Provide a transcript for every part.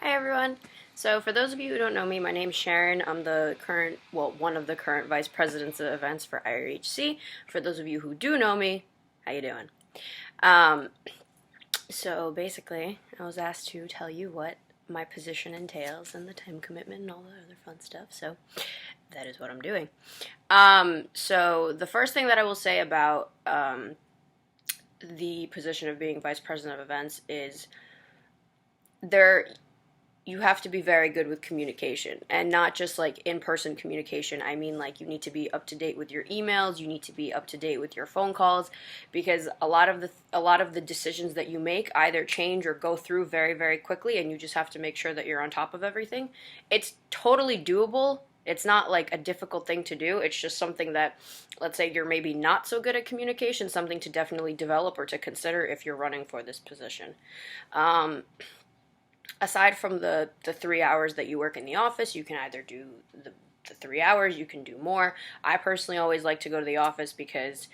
Hi everyone. So for those of you who don't know me, my name's Sharon. I'm one of the current vice presidents of events for IRHC. For those of you who do know me, how you doing? Um, so basically, I was asked to tell you what my position entails and the time commitment and all the other fun stuff. So that is what I'm doing. So the first thing that I will say about the position of being vice president of events is there you have to be very good with communication, and not just like in-person communication. I mean, like, you need to be up to date with your emails, you need to be up to date with your phone calls, because a lot of the decisions that you make either change or go through very, very quickly, and you just have to make sure that you're on top of everything. It's totally doable. It's not like a difficult thing to do. It's just something that, let's say you're maybe not so good at communication, something to definitely develop or to consider if you're running for this position. Aside from the 3 hours that you work in the office, you can either do the 3 hours, you can do more. I personally always like to go to the office because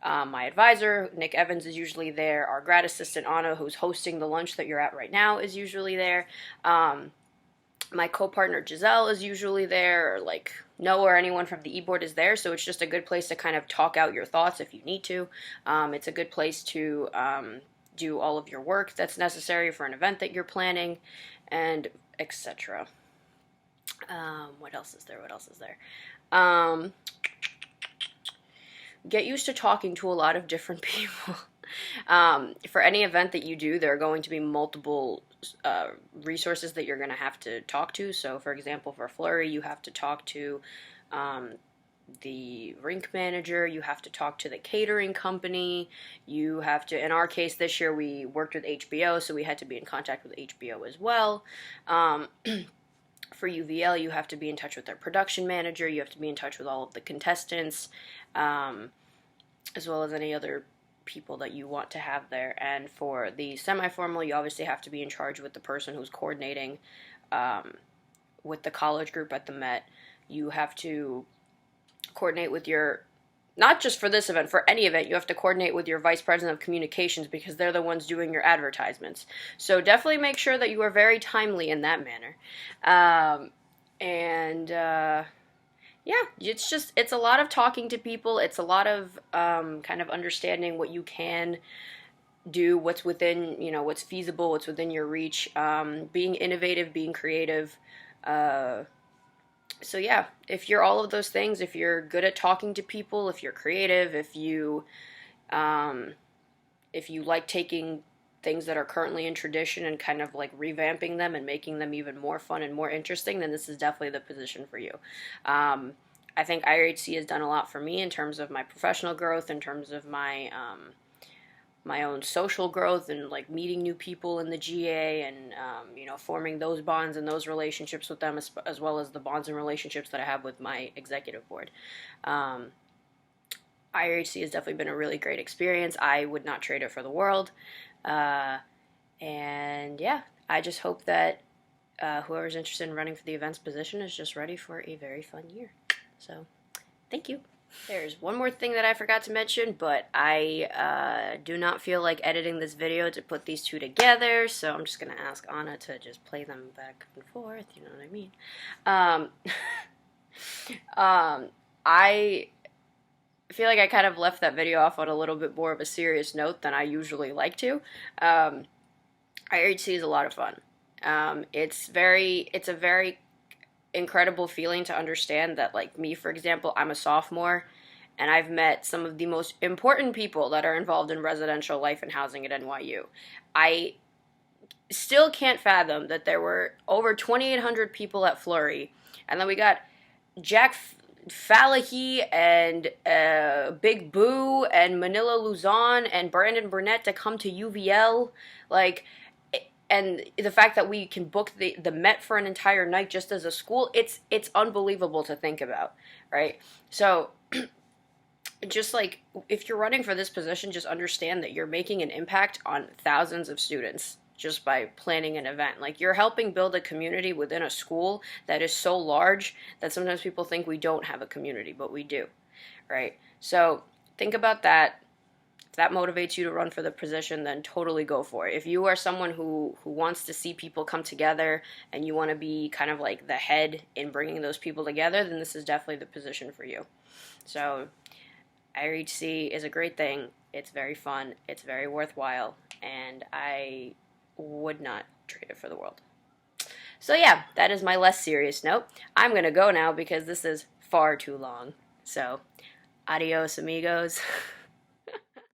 my advisor, Nick Evans, is usually there. Our grad assistant, Anna, who's hosting the lunch that you're at right now, is usually there. My co-partner, Giselle, is usually there, or like Noah or anyone from the e-board is there, so it's just a good place to kind of talk out your thoughts if you need to. It's a good place to do all of your work that's necessary for an event that you're planning, and etc. What else is there? What else is there? Get used to talking to a lot of different people. For any event that you do, there are going to be multiple resources that you're going to have to talk to. So, for example, for Flurry, you have to talk to the rink manager, you have to talk to the catering company, you have to, in our case this year we worked with HBO, so we had to be in contact with HBO as well. For UVL, you have to be in touch with their production manager, you have to be in touch with all of the contestants, as well as any other people that you want to have there. And for the semi-formal, you obviously have to be in charge with the person who's coordinating with the college group at the Met. You have to coordinate with your, not just for this event, for any event, you have to coordinate with your vice president of communications, because they're the ones doing your advertisements. So definitely make sure that you are very timely in that manner. Yeah, it's a lot of talking to people. It's a lot of kind of understanding what you can do, what's within, what's feasible, what's within your reach, being innovative, being creative. So yeah, if you're all of those things, if you're good at talking to people, if you're creative, if you like taking things that are currently in tradition and kind of like revamping them and making them even more fun and more interesting, then this is definitely the position for you. I think IRHC has done a lot for me in terms of my professional growth, in terms of my own social growth, and like meeting new people in the GA, and forming those bonds and those relationships with them, as well as the bonds and relationships that I have with my executive board. IRHC has definitely been a really great experience. I would not trade it for the world. And yeah, I just hope that whoever's interested in running for the events position is just ready for a very fun year. So, thank you. There's one more thing that I forgot to mention, but I do not feel like editing this video to put these two together, so I'm just going to ask Anna to just play them back and forth, you know what I mean? I feel like I kind of left that video off on a little bit more of a serious note than I usually like to. IRHC is a lot of fun. It's a very incredible feeling to understand that, like me, for example, I'm a sophomore, and I've met some of the most important people that are involved in residential life and housing at NYU. I still can't fathom that there were over 2,800 people at Flurry, and then we got Jack Falahy and Big Boo and Manila Luzon and Brandon Burnett to come to UVL, like. And the fact that we can book the Met for an entire night just as a school, it's unbelievable to think about, right? So, just like, if you're running for this position, just understand that you're making an impact on thousands of students just by planning an event. Like, you're helping build a community within a school that is so large that sometimes people think we don't have a community, but we do, right? So, think about that. If that motivates you to run for the position, then totally go for it. If you are someone who wants to see people come together and you want to be kind of like the head in bringing those people together, then this is definitely the position for you. So IRHC is a great thing. It's very fun. It's very worthwhile. And I would not trade it for the world. So yeah, that is my less serious note. I'm going to go now because this is far too long. So adios, amigos.